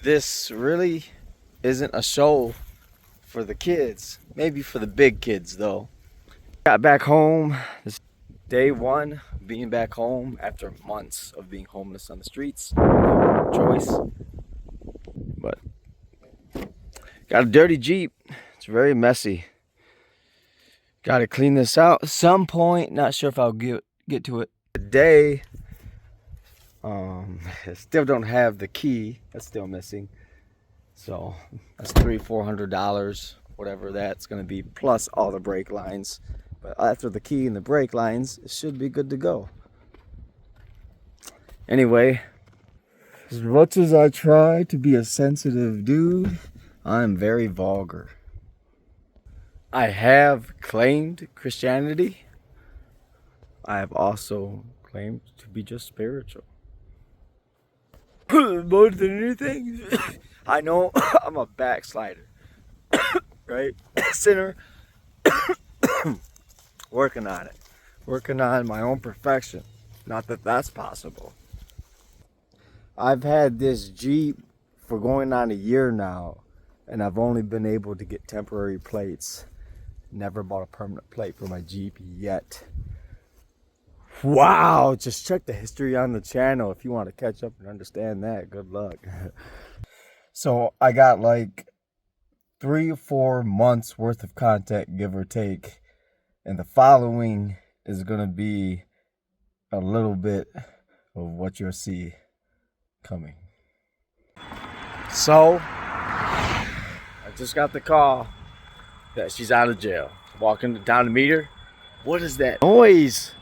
This really isn't a show for the kids. Maybe for the big kids though. Got back home. This is day one being back home after months of being homeless on the streets. No choice. But got a dirty Jeep. It's very messy. Got to clean this out at some point. Not sure if I'll get to it today. I still don't have the key. That's still missing. So that's $300-400, whatever that's gonna be, plus all the brake lines. But after the key and the brake lines, it should be good to go. Anyway, as much as I try to be a sensitive dude, I'm very vulgar. I have claimed Christianity. I have also claimed to be just spiritual. More than anything, I know I'm a backslider, right? Sinner. Working on it. Working on my own perfection. Not that that's possible. I've had this Jeep for going on a year now, and I've only been able to get temporary plates. Never bought a permanent plate for my Jeep yet. Wow, just check the history on the channel if you want to catch up and understand that. Good luck. So I got like 3 or 4 months worth of content, give or take. And the following is going to be a little bit of what you'll see coming. So, I just got the call that she's out of jail. Walking down to meet her. What is that noise?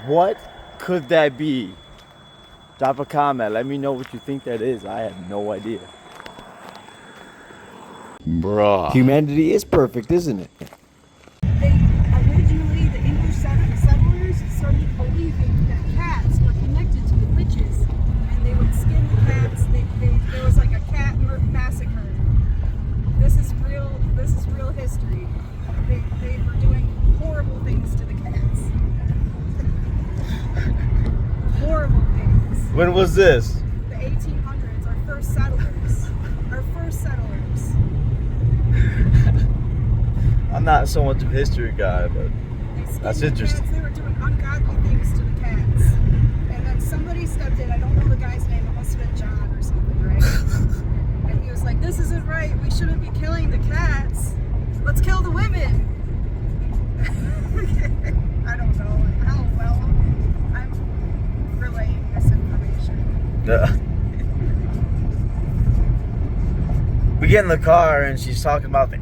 What could that be? Drop a comment. Let me know what you think that is. I have no idea. Bruh. Humanity is perfect, isn't it? Originally, the English settlers started believing that cats were connected to the witches, and they would skin the cats. There was like a cat massacre. This is real history. They were doing horrible things to the cats. Horrible things. When was this? The 1800s. Our first settlers. I'm not so much of a history guy, but that's interesting. Cats. They were doing ungodly things to the cats. And then somebody stepped in. I don't know the guy's name. It must have been John or something, right? And he was like, "This isn't right. We shouldn't be killing the cats. Let's kill the women." I don't know how well I'm relaying this information. We get in the car and she's talking about the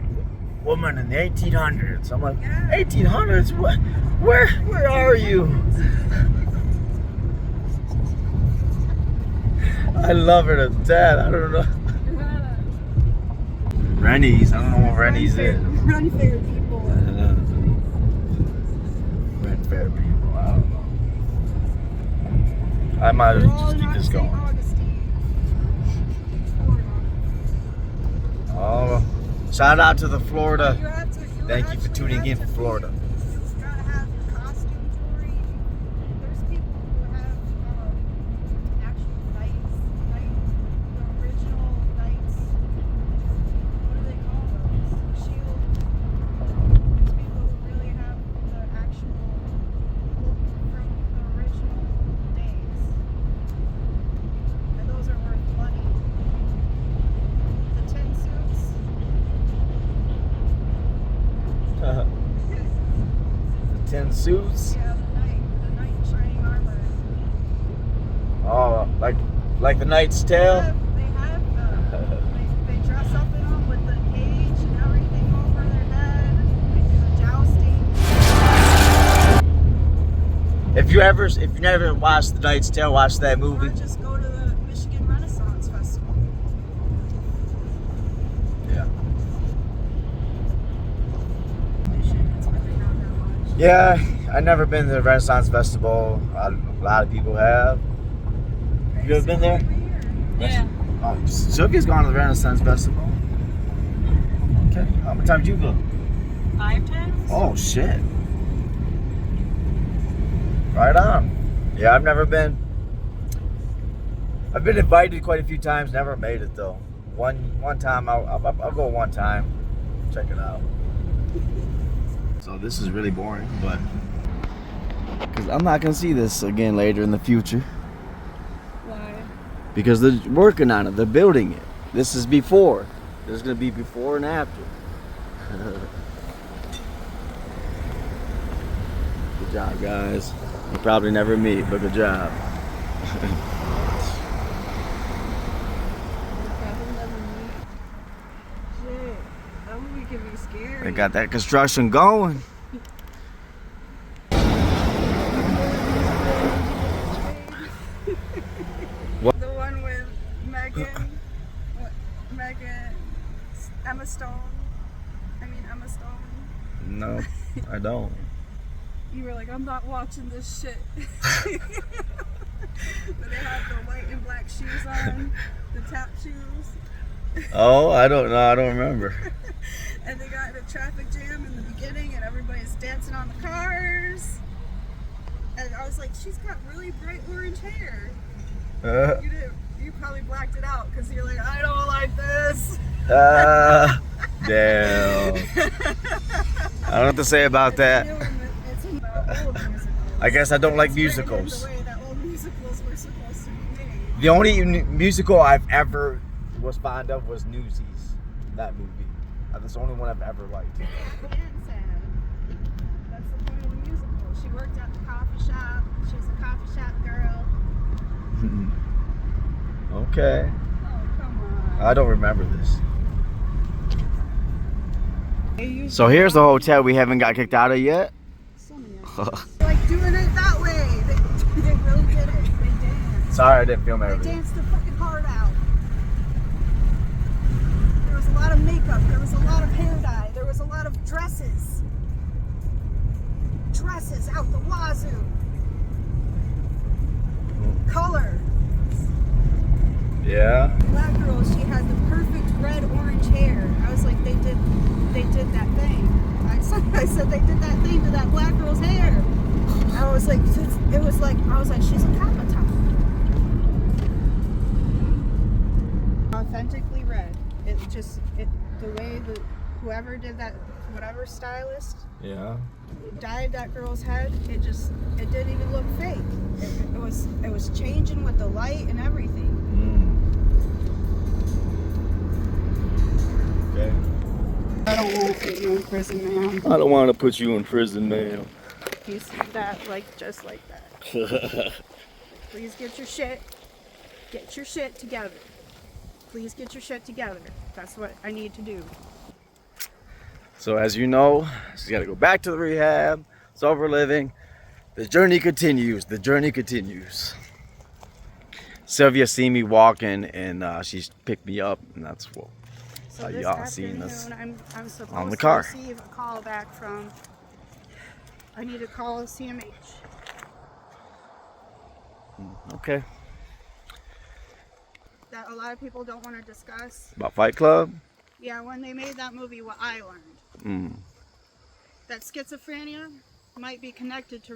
woman in the 1800s. I'm like, yeah. 1800s? What? Where are you? I love her to death. I don't know. Rennie's. I don't know what Rennie's is. Run fair people. Run fair people. I don't know. I might as well just keep this going. Oh, shout out to the Florida. Thank you for tuning in for Florida. You gotta have your costume for it. There's people who have actual knights, the original knights. What do they call those? Shield. There's people who really have the actual look from the original days. And those are worth money. The tin suits. The tin suits? Yeah, the knight in shining armor. Oh, like the Knight's Tale? They dress up in them with the cage and everything over their head. They do the jousting. If you never watched the Knight's Tale, watch that movie. Or just go to the Michigan Renaissance Festival. Yeah. It's really not that much. Yeah, I've never been to the Renaissance Festival. A lot of people have. You ever been there? Yeah. Oh, Sophie's gone to the Renaissance Festival. Okay. How many times did you go? 5 times? Oh, shit. Right on. Yeah, I've never been. I've been invited quite a few times. Never made it though. One time I'll go one time. Check it out. So this is really boring, but because I'm not gonna see this again later in the future. Why? Because they're working on it. They're building it. This is before. There's gonna be before and after. Good job, guys. We'll probably never meet, but good job. Shit, that movie can be scary. They got that construction going. What? The one with Emma Stone. Emma Stone. No, I don't. You were like, I'm not watching this shit. But they have the white and black shoes on, the tap shoes. Oh, I don't know. I don't remember. And they got in a traffic jam in the beginning, and everybody's dancing on the cars. And I was like, she's got really bright orange hair. You probably blacked it out because you're like, I don't like this. Damn. I don't know what to say about that. It's about old musicals. I guess I don't like It's written in musicals. the way that old musicals were supposed to be made. The only musical I've ever was fond of was Newsies. That movie. That's the only one I've ever liked. And sad. That's the point of the musical. She worked at the coffee shop. She's a coffee shop girl. Okay. Oh, come on. I don't remember this. They used So to here's the have hotel we haven't got kicked out of yet. so many of them. Like doing it that way. They really did it. They danced. Sorry, I didn't film They everything. danced their fucking heart out. There was a lot of makeup. There was a lot of hair dye. There was a lot of dresses. Dresses out the wazoo. Color. Yeah. Black girl, she had the perfect red orange hair. I was like, they did that thing. I said they did that thing to that black girl's hair. I was like, she's a Kappa-top. Authentically red. The way that whoever did that, whatever stylist Yeah. dyed that girl's head, it didn't even look fake. It was changing with the light and everything. Okay. I don't want to put you in prison, man. I don't want to put you in prison, man. He said that just like that. Please get your shit together. Please get your shit together. That's what I need to do. So as you know, she's got to go back to the rehab. Sober living. The journey continues. The journey continues. Sylvia seen me walking and she's picked me up, and that's what So this y'all seen this afternoon, I'm supposed on the to car. receive a call back from. I need to call CMH. Okay. That a lot of people don't want to discuss. About Fight Club. Yeah, when they made that movie, what I learned. That schizophrenia might be connected to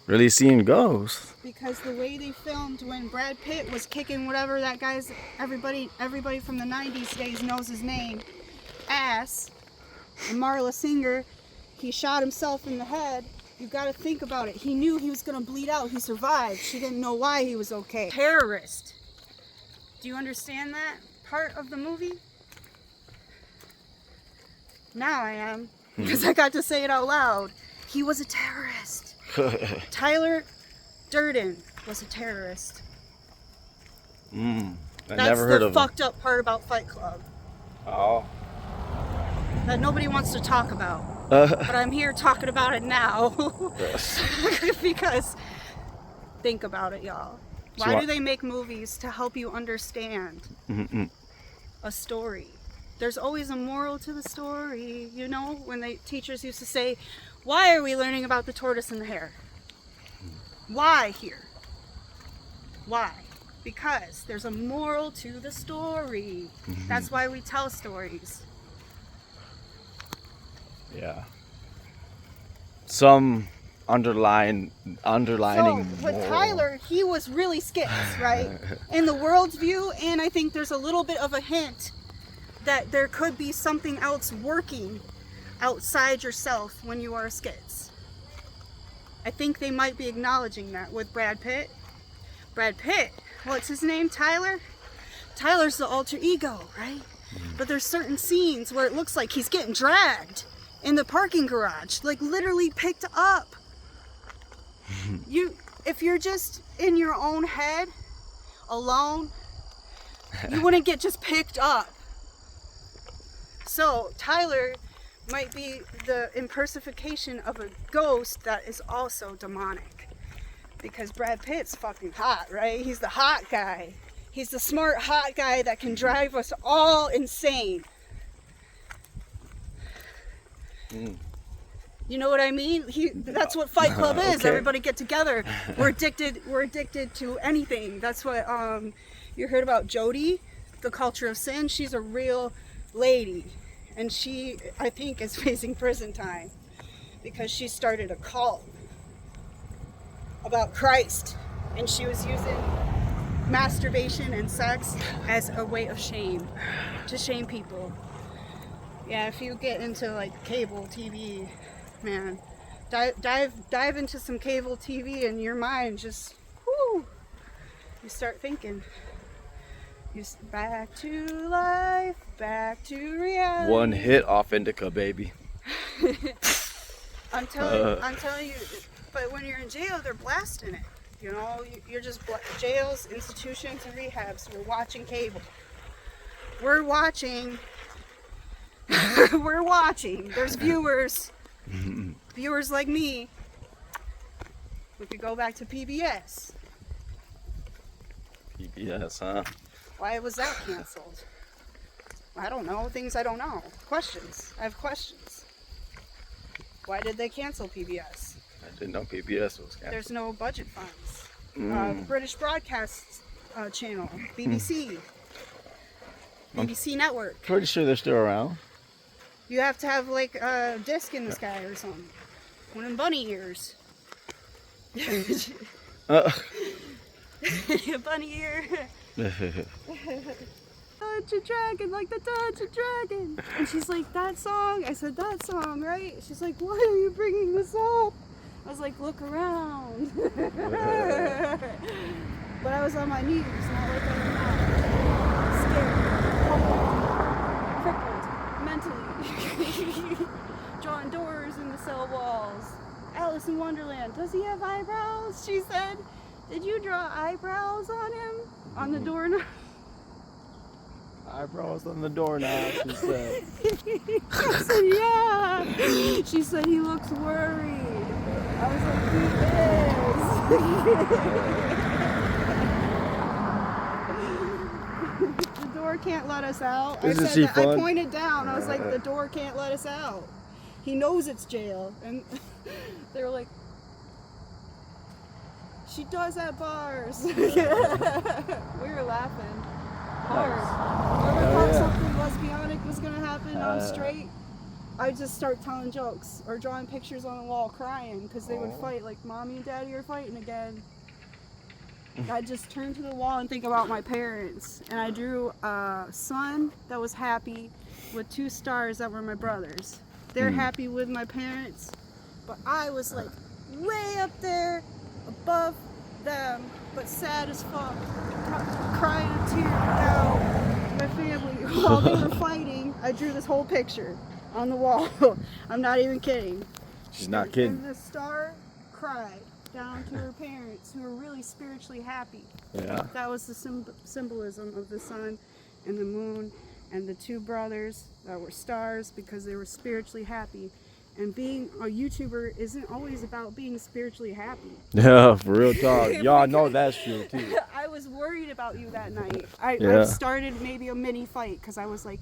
Really seeing ghosts. because the way they filmed when Brad Pitt was kicking whatever that guy's everybody from the 90s days knows his name ass, and Marla Singer, he shot himself in the head. You got to think about it. He knew he was going to bleed out. He survived. She didn't know why he was okay. Terrorist. Do you understand that part of the movie? Now I am, because I got to say it out loud. He was a terrorist. Tyler Durden was a terrorist. I That's never heard the of fucked up part about Fight Club him. Oh. that nobody wants to talk about. But I'm here talking about it now. Because think about it, y'all. Why do they make movies? To help you understand a story. There's always a moral to the story, you know? When teachers used to say, why are we learning about the tortoise and the hare? Why here? Why? Because there's a moral to the story. That's why we tell stories. Yeah. Some underlining So with moral. Tyler, he was really skits, right? In the world's view, and I think there's a little bit of a hint that there could be something else working outside yourself when you are skits. I think they might be acknowledging that with Brad Pitt. Brad Pitt, what's his name? Tyler? Tyler's the alter ego, right? But there's certain scenes where it looks like he's getting dragged in the parking garage, like literally picked up. If you're just in your own head, alone, you wouldn't get just picked up. So Tyler might be the impersonification of a ghost that is also demonic. Because Brad Pitt's fucking hot, right? He's the hot guy. He's the smart hot guy that can drive us all insane. You know what I mean? That's what Fight Club is. Okay. Everybody get together. We're addicted to anything. That's what you heard about Jody, the culture of sin. She's a real lady. And she, I think, is facing prison time because she started a cult about Christ. And she was using masturbation and sex as a way of shame, to shame people. Yeah, if you get into like cable TV, man, dive into some cable TV and your mind just, whoo, you start thinking. Back to life, back to reality. One hit off Indica, baby. I'm telling you, but when you're in jail, they're blasting it. You know, you're just jails, institutions, and rehabs. We're watching cable. We're watching. We're watching. There's viewers like me. We could go back to PBS. PBS, huh? Why was that canceled? I don't know. Things I don't know. Questions. I have questions. Why did they cancel PBS? I didn't know PBS was canceled. There's no budget funds. British Broadcast Channel, BBC. BBC Network. Pretty sure they're still around. You have to have like a disc in the sky or something. One of them bunny ears. Bunny ear. Touch a dragon like the touch a dragon. And she's like, that song? I said, that song, right? She's like, why are you bringing this up? I was like, look around. But I was on my knees, not like I'm not. Scared, crippled, mentally. Drawing doors in the cell walls. Alice in Wonderland, does he have eyebrows? She said, did you draw eyebrows on him? On the doorknob? Eyebrows on the doorknob, she said. I said, yeah. She said, he looks worried. I was like, he is. The door can't let us out. Isn't she fun? I pointed down. I was like, the door can't let us out. He knows it's jail. And they were like, she does have bars. We were laughing hard. Every time something lesbianic was gonna happen on straight, I'd just start telling jokes or drawing pictures on the wall crying because they would fight, like mommy and daddy are fighting again. I'd just turn to the wall and think about my parents, and I drew a sun that was happy with 2 stars that were my brothers. They're happy with my parents, but I was like way up there above them, but sad as fuck, crying a tear out my family while they were fighting. I drew this whole picture on the wall. I'm not even kidding. She's not kidding. And the star cried down to her parents who were really spiritually happy. Yeah. That was the symbolism of the sun and the moon and the 2 brothers that were stars because they were spiritually happy. And being a YouTuber isn't always about being spiritually happy. Yeah, for real talk. Y'all know that's true too. I was worried about you that night. I started maybe a mini fight because I was like,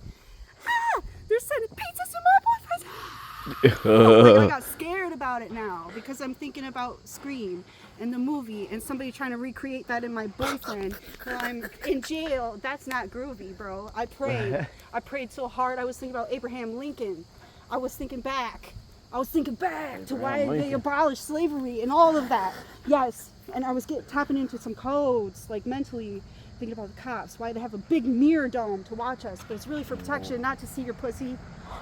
they're sending pizzas to my boyfriend's house. Like, I got scared about it now because I'm thinking about Scream and the movie and somebody trying to recreate that in my boyfriend while I'm in jail. That's not groovy, bro. I prayed so hard. I was thinking about Abraham Lincoln. I was thinking back. I was thinking back to why Lincoln. they abolished slavery and all of that. Yes, and I was tapping into some codes, like mentally thinking about the cops, why they have a big mirror dome to watch us, but it's really for protection, not to see your pussy,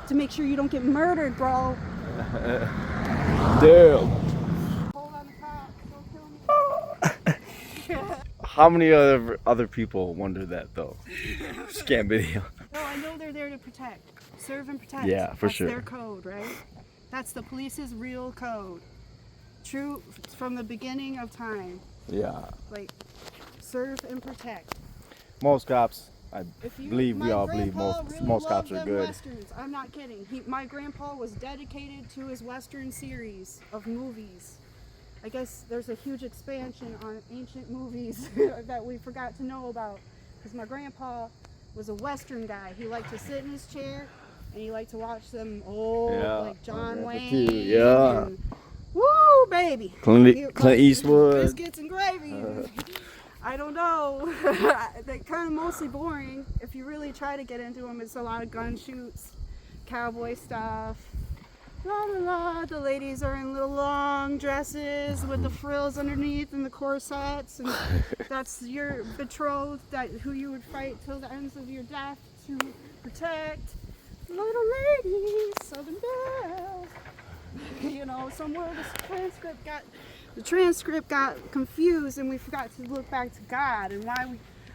to make sure you don't get murdered, bro. Damn. Hold on the cops, don't kill me. How many other people wonder that though? Scam video. No, I know they're there to protect, serve and protect. Yeah, for That's sure. their code, right? That's the police's real code. True from the beginning of time. Yeah. Like, serve and protect. Most cops, I If you, believe we my all believe grandpa most really most loved cops are them good. Westerns. I'm not kidding. My grandpa was dedicated to his Western series of movies. I guess there's a huge expansion on ancient movies that we forgot to know about. Because my grandpa was a Western guy. He liked to sit in his chair and he liked to watch them old, like John Wayne. Yeah. And, woo, baby. Clint Eastwood. Biscuits and gravy. I don't know. They're kind of mostly boring. If you really try to get into them, it's a lot of gun shoots, cowboy stuff. La la la. The ladies are in little long dresses with the frills underneath and the corsets, and that's your betrothed, who you would fight till the ends of your death to protect. Little ladies, Southern belles. You know, somewhere the transcript got confused, and we forgot to look back to God and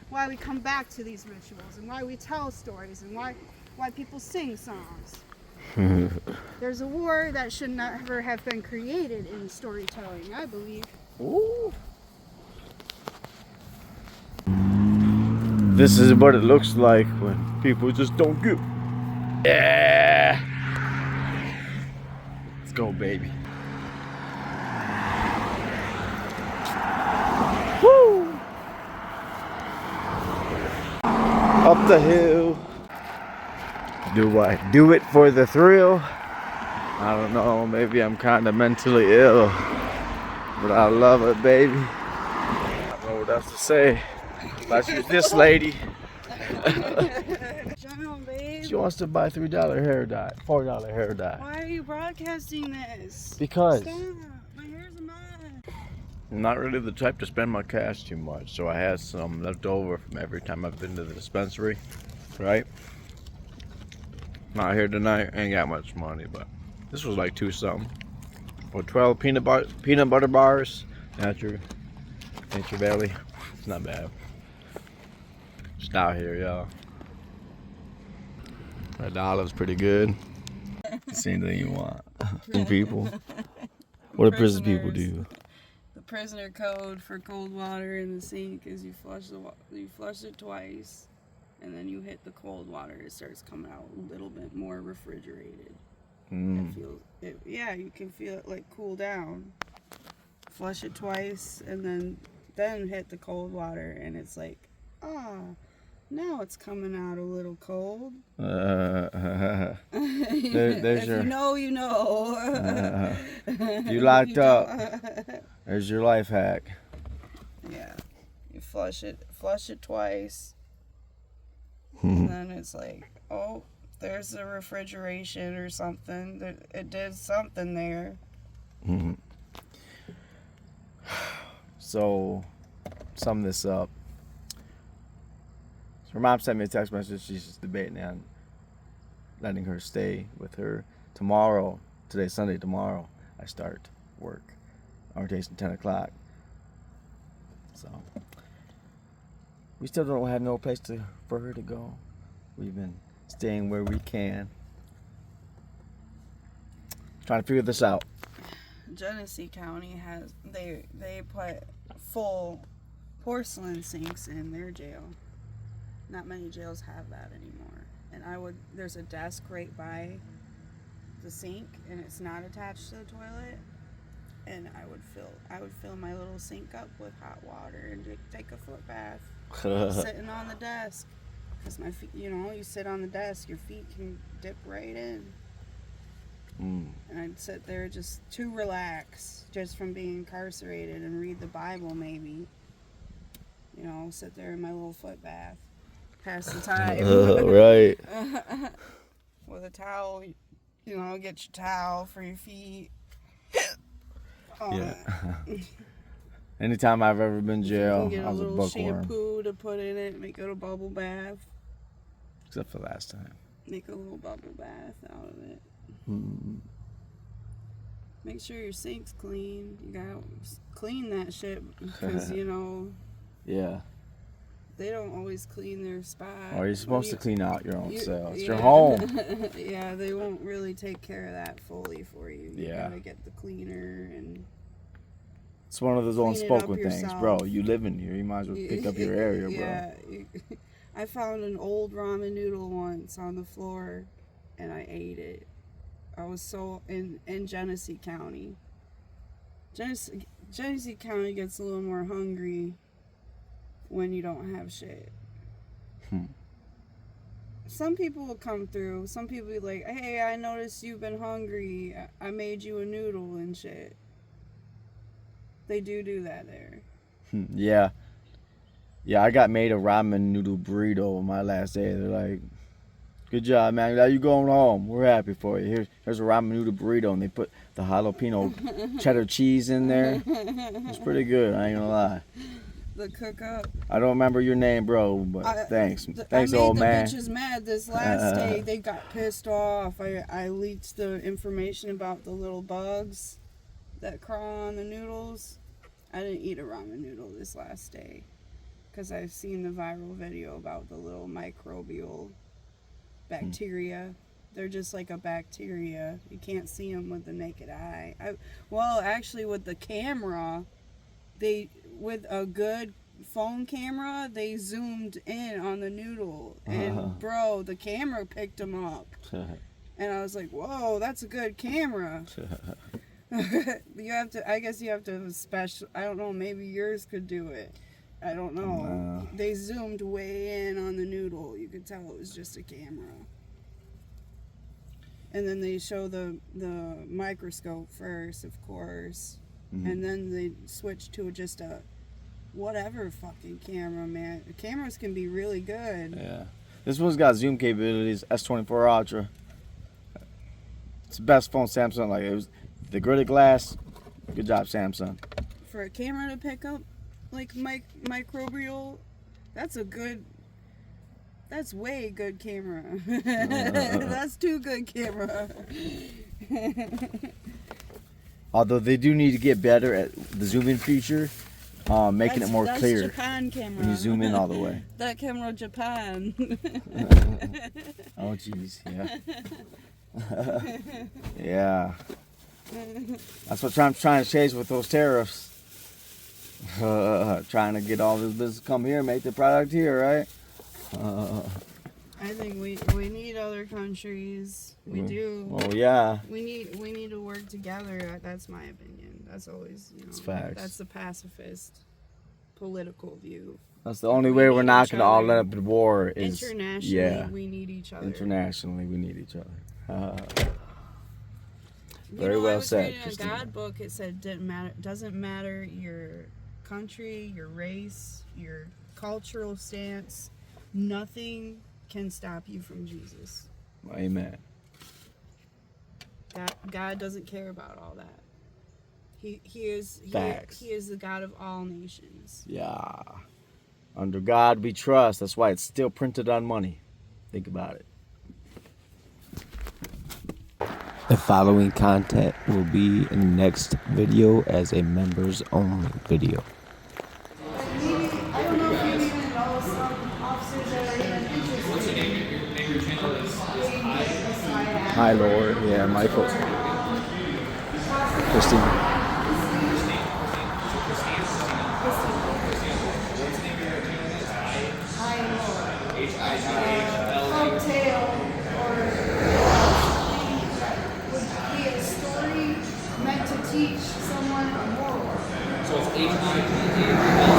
why we come back to these rituals and why we tell stories and why people sing songs. There's a war that should never have been created in storytelling, I believe. Ooh. This is what it looks like when people just don't give. Yeah. Let's go, baby. Woo. Up the hill. Do I do it for the thrill? I don't know, maybe I'm kind of mentally ill, but I love it, baby. I don't know what else to say. Let's use this lady. John, babe. She wants to buy $3 hair dye, $4 hair dye. Why are you broadcasting this? Because Stop. My hair's a mess. I'm not really the type to spend my cash too much, so I had some left over from every time I've been to the dispensary, right? Not here tonight, ain't got much money, but this was like $2 something. For 12 peanut butter bars, Nature Valley. It's not bad. Just out here, y'all. That $1's pretty good. Same thing you want. Some people. What do prison people do? The prisoner code for cold water in the sink is you flush it twice, and then you hit the cold water. It starts coming out a little bit more refrigerated. Yeah, you can feel it like cool down. Flush it twice, and then hit the cold water, and it's like, now it's coming out a little cold. There's If your. you know, you know. You locked up. There's your life hack. Yeah, you flush it twice, and then it's like, oh, there's the refrigeration or something. It did something there. So, sum this up. So her mom sent me a text message. She's just debating on letting her stay with her tomorrow. Today's Sunday. Tomorrow I start work. Orientation 10 o'clock. So we still don't have no place for her to go. We've been staying where we can. Trying to figure this out. Genesee County they put full porcelain sinks in their jail. Not many jails have that anymore. And there's a desk right by the sink, and it's not attached to the toilet. And I would fill my little sink up with hot water and take a foot bath, sitting on the desk. Because my feet, you sit on the desk, your feet can dip right in. And I'd sit there just to relax, just from being incarcerated, and read the Bible maybe. Sit there in my little foot bath, pass the time. Right. With a towel You know, get your towel for your feet. Yeah. Anytime I've ever been in You jail, can get I a was a little bookworm. shampoo to put in it, make it a bubble bath. Except for last time. Make a little bubble bath out of it. Mm. Make sure your sink's clean. You gotta clean that shit because, you know, Yeah. they don't always clean their spot. Or you're supposed to clean out your own you- cell. It's yeah. your home. Yeah, they won't really take care of that fully for you. You Yeah. gotta get the cleaner and It's one of those clean it unspoken up things, yourself. bro. You live in here. You might as well pick up your area, bro. Yeah. I found an old ramen noodle once on the floor and I ate it. I was so in Genesee County. Genesee County gets a little more hungry when you don't have shit. Some people will come through. Some people be like, hey, I noticed you've been hungry. I made you a noodle and shit. They do that there. Yeah. Yeah, I got made a ramen noodle burrito on my last day. They're like, good job, man. Now you going home. We're happy for you. Here's a ramen noodle burrito. And they put the jalapeno cheddar cheese in there. It's pretty good. I ain't gonna lie. The cook up. I don't remember your name, bro, but thanks. Thanks, old man. I made the bitches mad this last day. They got pissed off. I leaked the information about the little bugs that crawl on the noodles. I didn't eat a ramen noodle this last day because I've seen the viral video about the little microbial bacteria. They're just like a bacteria. You can't see them with the naked eye. Actually, with the camera, with a good phone camera, they zoomed in on the noodle, and bro, the camera picked them up, and I was like, whoa, that's a good camera. I guess you have to have a special, I don't know, maybe yours could do it. I don't know. They zoomed way in on the noodle. You could tell it was just a camera. And then they show the microscope first, of course. Mm-hmm. And then they switch to just a whatever fucking camera, man. The cameras can be really good. Yeah. This one's got zoom capabilities, S24 Ultra. It's the best phone Samsung. Like, it was the gridded glass. Good job, Samsung. For a camera to pick up like microbial, that's way good camera. That's too good camera. Although they do need to get better at the zoom in feature, making it more clear. That's Japan camera. When you zoom in all the way. That camera, Japan. Oh jeez, yeah. Yeah. That's what I'm trying to chase with those tariffs. Trying to get all this business come here, make the product here, right? I think we need other countries. We do. Oh yeah. We need to work together. That's my opinion. That's always, it's facts. That's the pacifist political view. That's the only way we're not going to all let up the war is internationally. We need each other. Internationally, we need each other. Very well I was said, reading Christina. a God book. It said doesn't matter your country, your race, your cultural stance. Nothing can stop you from Jesus. Amen. God doesn't care about all that. He is the God of all nations. Yeah. Under God we trust. That's why it's still printed on money. Think about it. The following content will be in the next video as a members only video. I don't know if you even know some officers that are even interested. What's your name? Your channel is? Hi, Lord. Yeah, Michael. Christine. Cocktail or would be a story meant to teach someone a moral. So it's H-I-G-A-L.